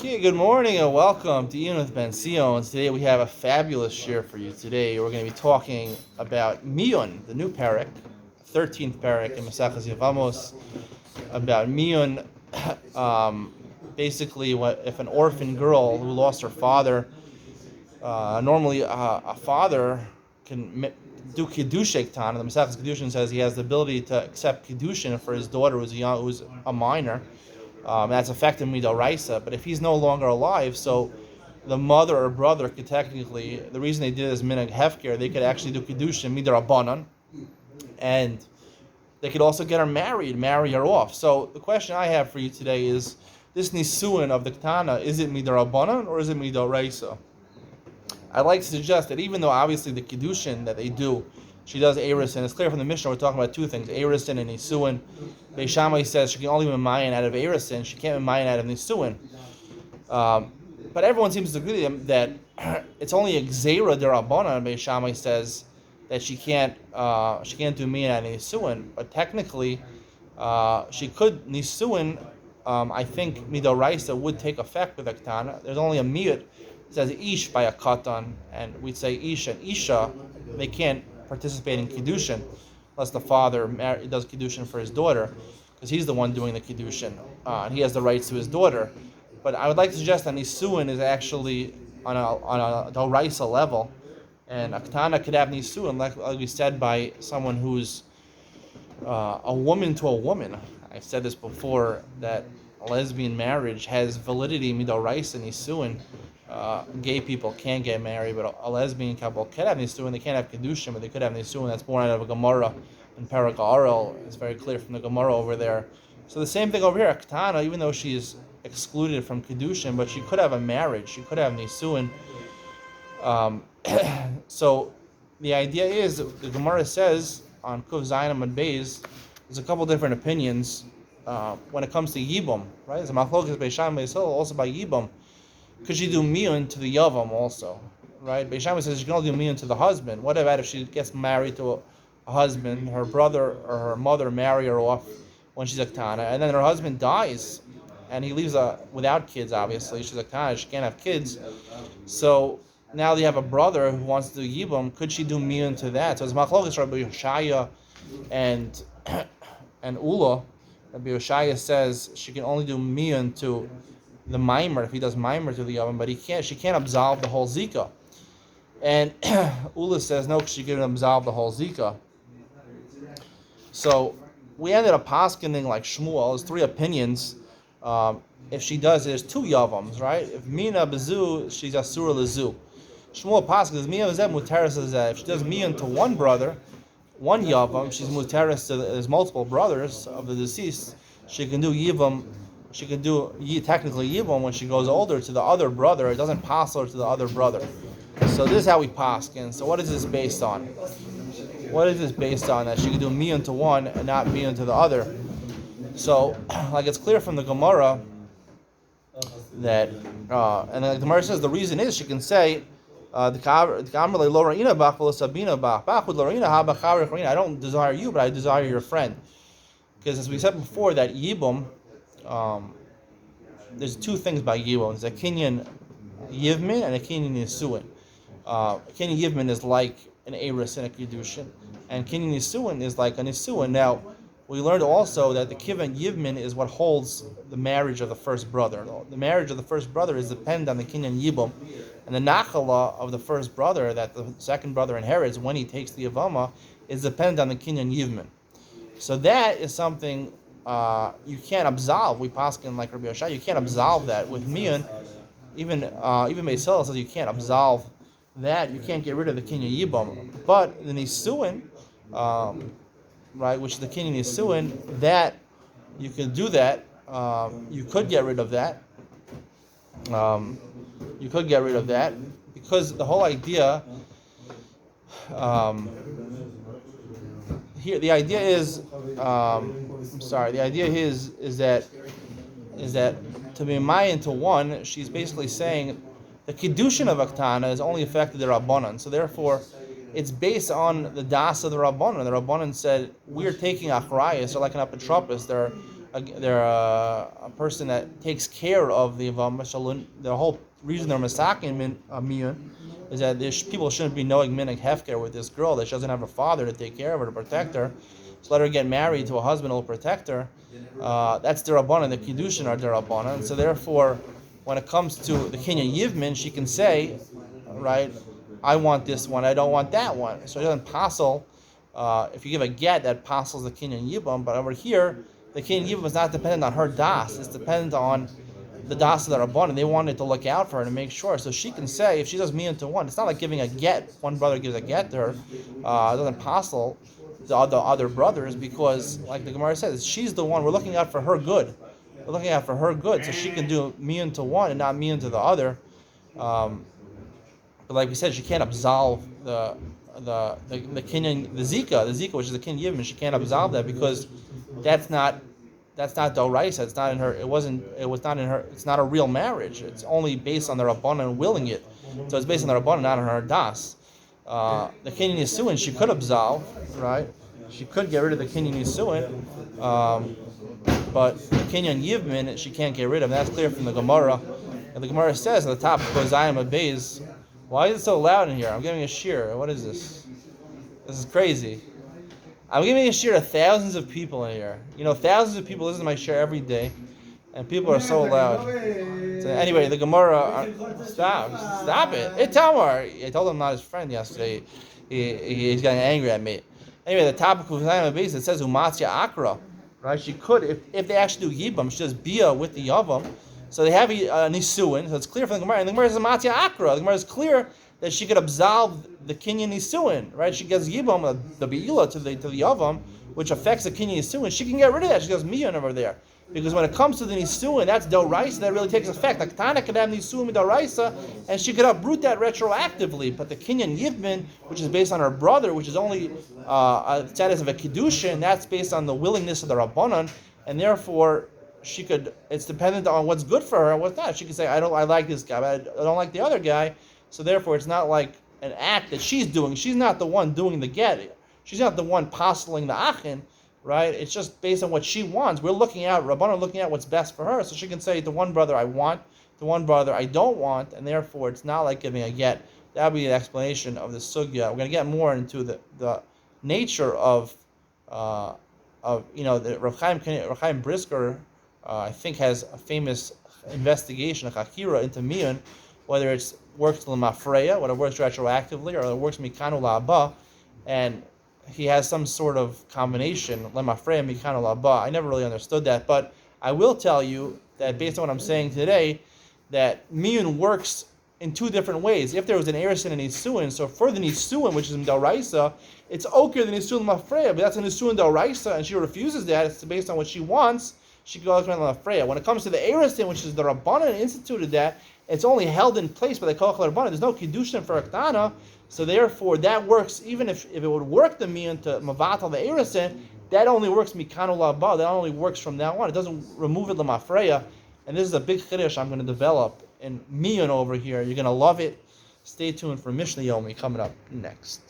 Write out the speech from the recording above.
Okay, good morning and welcome to Iyun with Benzion. Today we have a fabulous share for you. Today we're going to be talking about Miyun, the new parak, 13th parak in Maseches Yevamos, about Miyun. Basically, if an orphan girl who lost her father, normally a father can do kiddushin ktan. The Maseches Kiddushin says he has the ability to accept kiddushin for his daughter who's a minor. That's effective midoraisa. But if he's no longer alive, so the mother or brother could technically, the reason they did it is minhag hefker, they could actually do kiddushin midarabanan, and they could also get her married, marry her off. So the question I have for you today is, this nisuin of the ketana, is it midarabanan or is it midoraisa? I'd like to suggest that even though obviously the kiddushin that they do, she does erisin. It's clear from the Mishnah we're talking about two things: erisin and nisuin. Beis Shammai says she can only be mayan out of erisin; she can't be mayan out of nisuin. But everyone seems to agree that it's only a gzeira derabbanan. Beis Shammai says that she can't do mayan out of nisuin. But technically, she could nisuin. I think midoraisa would take effect with a ketana. There's only a miyut. It says ish by a katan, and we'd say ish and isha. They can't participate in kiddushin unless the father does kiddushin for his daughter, because he's the one doing the kiddushin, and he has the rights to his daughter. But I would like to suggest that nisuin is actually on a doraisa level, and a ketana could have nisuin, like we said, by someone who's a woman to a woman. I've said this before, that a lesbian marriage has validity midoraisa nisuin. Gay people can't get married, but a lesbian couple can have nisuin. They can't have kiddushin, but they could have nisuin. That's born out of a Gemara in Parak Arel. It's very clear from the Gemara over there. So the same thing over here. A ketana, even though she is excluded from kiddushin, but she could have a marriage. She could have nisuin. So the idea is, the Gemara says on Kuf Zayin and Beis, there's a couple different opinions when it comes to yibum. Right? There's a machlokas Beis Shammai also by yibum. Could she do miyun to the yavam also, right? Beis Shammai says she can only do miyun to the husband. What about if she gets married to a husband, her brother or her mother marry her off when she's a ketana, and then her husband dies, and he leaves without kids, obviously. She's a ketana, she can't have kids. So now they have a brother who wants to do yibum. Could she do miyun to that? So it's machlokas Rabbi Yoshaya and Ula. Rabbi Yoshaya says she can only do miyun to the mimer if he does mimer to the oven, but she can't absolve the whole zika. And Ula says no, she can absolve the whole zika. So we ended up paskening like Shmuel. There's three opinions. If she does, there's two yavams, right? If mina bezu, she's asura lezu. Shmuel paskens mina bezeh muteris lezeh. If she does miyun to one brother, one yavam, she's muteris to there's multiple brothers of the deceased. She can do yivam. She can do technically yibum when she goes older to the other brother. It doesn't pass her to the other brother. So this is how we paskin. So what is this based on? What is this based on? That she can do miyun to one and not miyun to the other. So, like it's clear from the Gemara that, and the Gemara says the reason is she can say, I don't desire you, but I desire your friend. Because as we said before, that yibum, there's two things by yibum. There's a kinyan yivmin and a kinyan nisuin. Kinyan yivmin is like an eris and a kiddushin, and kinyan nisuin is like a nisuin. Now, we learned also that the kinyan yivmin is what holds the marriage of the first brother. The marriage of the first brother is dependent on the kinyan yibum, and the nachala of the first brother that the second brother inherits when he takes the yevama is dependent on the kinyan yivmin. So that is something you can't absolve. We paskin like Rabbi Yoshai, you can't absolve that with miyun. Even Beis Hillel says you can't absolve that. You can't get rid of the kinyan yibum. But the nisuin, right, which is the kinyan nisuin, that you can do that. You could get rid of that. You could get rid of that because the whole idea. Here, the idea is, the idea is that to be mayan to one, she's basically saying the kiddushin of a ketana is only affected the rabbanon. So therefore, it's based on the das of the rabbanon. The rabbanon said we're taking achrayas, they're like an apotropos. They're they're a person that takes care of the Yevamos. The whole reason they're masakin Iyun is that people shouldn't be knowing minig hefker with this girl, that she doesn't have a father to take care of her, to protect her. So let her get married to a husband who will protect her. That's Derabanan. The Kiddushin are Derabanan. So therefore, when it comes to the Kinyan Yivmin, she can say, right, I want this one, I don't want that one. So it doesn't passel. If you give a get, that passels the Kinyan Yibam. But over here, the Kinyan Yibam is not dependent on her das. It's dependent on the das of the Rabbanan. They wanted to look out for her to make sure. So she can say, if she does me into one, it's not like giving a get. One brother gives a get to her. It doesn't passel the other brothers, because, like the Gemara says, she's the one. We're looking out for her good. We're looking out for her good, so she can do me into one and not me into the other. But like we said, she can't absolve the Kinyan, the Zika, which is the Kinyan Yivim. She can't absolve that, because that's not Doraisa. It's not in her. It was not in her. It's not a real marriage. It's only based on the Rabbanan willing it. So it's based on the Rabbanan, not on her das. The Kinyan Yisuin, she could absolve, right? She could get rid of the Kinyan Yisuin, but the Kinyan Yivmin, she can't get rid of. And that's clear from the Gemara. And the Gemara says at the top, Kozayim Abayz. Why is it so loud in here? I'm giving a shir. What is this? This is crazy. I'm giving a shir to thousands of people in here. Thousands of people listen to my shir every day, and people are so loud. So anyway, the Gemara, stop it. Hey, Tamar, I told him I'm not his friend yesterday. He's getting angry at me. Anyway, the topic of Zayim Abayz, it says Umatzia Akra, right? She could, if they actually do Yibam, she does Bia with the Yavam. So they have Nisuin, so it's clear from the Gemara. And the Gemara is Umatzia Akra. The Gemara is clear that she could absolve the Kinyan Nisuin, right? She gets Yibam, the Be'ila to the Yavam, which affects the Kinyan Nisuin. She can get rid of that. She goes Miyun over there. Because when it comes to the Nisuin, that's Doraisa, that really takes effect. Like Tana could have Nisuin with Doraisa, and she could uproot that retroactively. But the Kinyan Yivmin, which is based on her brother, which is only a status of a Kiddushin, that's based on the willingness of the Rabbanan, and therefore she could, it's dependent on what's good for her and what's not. She could say, I like this guy, but I don't like the other guy. So therefore it's not like an act that she's doing. She's not the one doing the get. She's not the one postling the Achin. Right? It's just based on what she wants. We're looking at, Rabbanan looking at what's best for her. So she can say, the one brother I want, the one brother I don't want, and therefore it's not like giving a get. That would be an explanation of the sugya. We're going to get more into the nature of the Rav Chaim Brisker, I think, has a famous investigation, a chakira into Miyun, whether it works l'mafreya, whether it works retroactively, or it works mikanu la'aba, and he has some sort of combination, lemafreya mikanu la'aba. I never really understood that, but I will tell you that based on what I'm saying today, that Miyun works in two different ways. If there was an Erisin and Nisuin, so for the Nisuin, which is in Doraisa, it's okay the Nisuin Mafreya, but that's a Nisuin Doraisa, and she refuses that. It's based on what she wants. She goes around Mafreya. When it comes to the Erisin, which is the Rabbanan instituted that, it's only held in place by the Koach Rabbanan. There's no Kiddushin for Aktana, so therefore that works, even if it would work the Miyun to Mavatal the Erisin, that only works Mikanu La'ba, that only works from now on. It doesn't remove it Lamafreya. And this is a big chiddush I'm going to develop in Miyun over here. You're going to love it. Stay tuned for Mishnah Yomi coming up next.